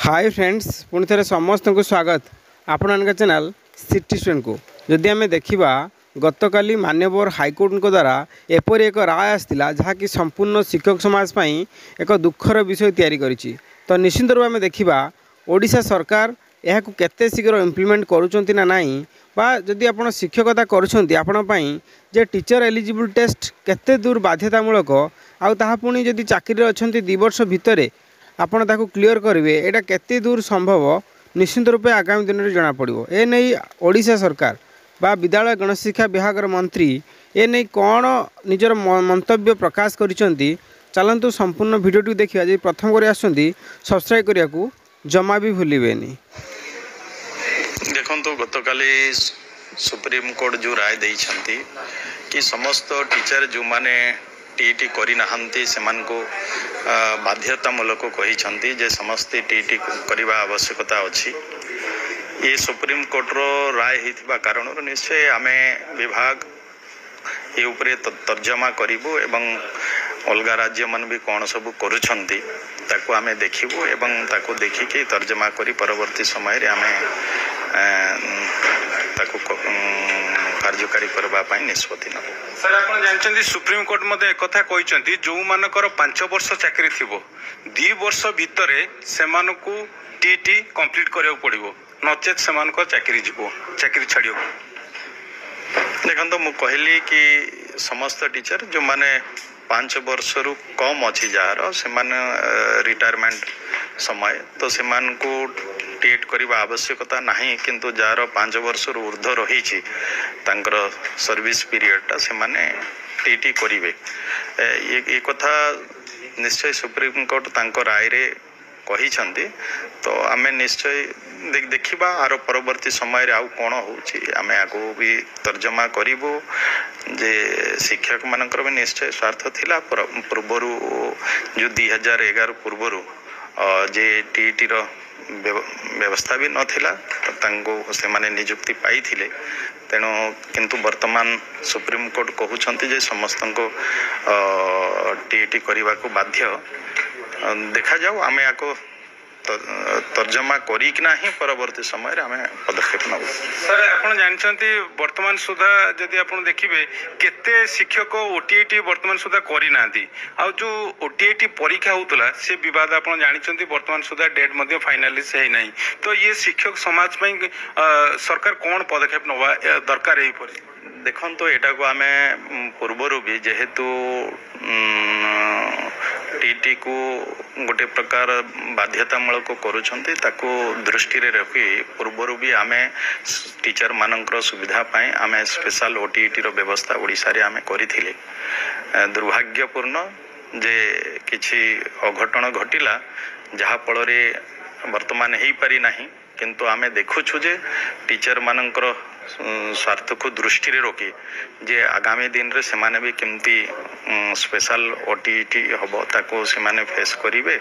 Hi friends पुणी थे समस्त को स्वागत आपण चैनल सिटी स्टूडेंट को जदि आम देखा गतकाली मान्यवर हाईकोर्ट द्वारा एपरी एक राय आसाला जहाँकि संपूर्ण शिक्षक समाज पाई एक दुखर विषय तैयारी करिछि। तो निश्चित रूप में देखा ओडिशा सरकार यह केते शीघ्र इम्प्लीमेंट करुँच ना नाई बा जदि आप शिक्षकता करूँ जे टीचर एलिजिबल टेस्ट केते दूर बाध्यतामूलक आउ ताहा पुणी जदि चाकरी अच्छा 2 वर्ष भितर आपण ताकू क्लियर करेंगे यहाँ केते दूर संभव निश्चित रूपे आगामी दिन में जना पड़ो। ए नहीं ओडिशा सरकार बा विद्यालय गणशिक्षा विभाग मंत्री ए नहीं कौन निजर मंतव्य प्रकाश करिसेंती चलतु संपूर्ण वीडियो देखिए। जी प्रथम कर सब्सक्राइब करने को जमा भी भूलिबेनी। देखो गतकाली सुप्रीम कोर्ट जो राय देइछंती कि समस्त टीचर जो माने टीटी करी नहांती सेमान को बाध्यतामूलक कही जे समस्ते टीटी करने आवश्यकता अच्छी। ये सुप्रीम कोर्ट रो राय होइथिबा कारण निश्चय आमे विभाग ये उपरे तर्जमा करिबो एवं अलगा राज्य मन भी कौन सब करुछंती ताको आमे देखिबो एवं ताको देखिके तर्जमा करी परवर्ती समय रे आमे ताको कार्यकारी करबा निष्पत्ति नब। सर आप जानते सुप्रीम कोर्ट मध्य एक कथा कहते जो मानकर 5 वर्ष चाकरी थी 2 वर्ष भितर से टीटी कंप्लीट करा पड़ो नचेत से चाकरी जीव चाकरी छाड़। देखो मु कहली कि समस्त टीचर जो माने 5 वर्ष रु कम अच्छी जार से रिटायरमेंट समय तो से टेट करने आवश्यकता नहीं किंतु जार 5 वर्ष रु ऊर्ध्व रही सर्विस पीरियडटा से माने टीटी करेंगे। ये कथा निश्चय सुप्रीम कोर्ट तांको राय रे कही तो आमे निश्चय देखिबा आरो परवर्ती समय रे आउ कोन होउची आमे आगो भी तर्जमा करिवो जे शिक्षक मानकर भी निश्चय स्वार्थ थिला पूर्वरु जो 2011 पूर्वरु जे टीटी रो व्यवस्था भी नथिला तांको से माने नियुक्ति पाई थिले तेणु किंतु वर्तमान सुप्रीम कोर्ट कहउछंती जे समस्त को टीटी करने को बाध्य देखा जाऊ आमे आको तर्जमा करी कि नहीं परवर्ती समय आमे पदक्षेप नब। सर आप जानते वर्तमान सुधा जदि आप देखिए केते शिक्षक ओटीटी वर्तमान सुधा करना आ जो ओटीटी परीक्षा होता से विवाद आप जानते वर्तमान सुधा डेट मध्य फाइनालिज है नहीं तो ये शिक्षक समाज में सरकार कौन पदक्षेप नवा दरकार है। देखो तो यहाँ को आमे पूर्वर भी जेहेतु टीटी को गोटे प्रकार बाध्यतामूलक करुछंती ताको दृष्टि रे रखी पूर्वर भी आमे टीचर मानकर सुविधा पाए आमे स्पेशल ओटीटी रो व्यवस्था ओडिशा रे आमे करिथिले। दुर्भाग्यपूर्ण जे किछि अघटन घटिला जहा फल रे वर्तमान हेई पारि नाही किंतु आमे देखुछु जे टीचर मानकर स्वार्थ को दृष्टि रे रखी जे आगामी दिन रे से माने भी केमती स्पेशल ओटीटी हबो ताको से माने फेस करिवे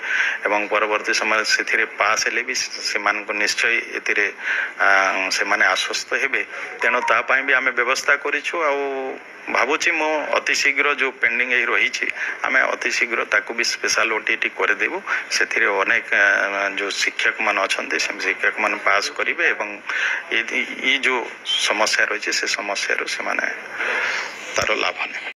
एवं परवर्ती समय से पास हेले भी से मान को निश्चय एतिरे से माने आश्वस्त हेबे तेनो ता पई भी आमे व्यवस्था करिछु आ भावुची मो अति शीघ्र जो पेंडिंग ही रही आमे अति शीघ्र ताको भी स्पेशल ओटीटी कर देबो सेथिरे अनेक जो शिक्षक मान अछंती से शिक्षक मान पास करिवे एवं ये जो समस्या रही से समस्या से माने तार लाभ ने।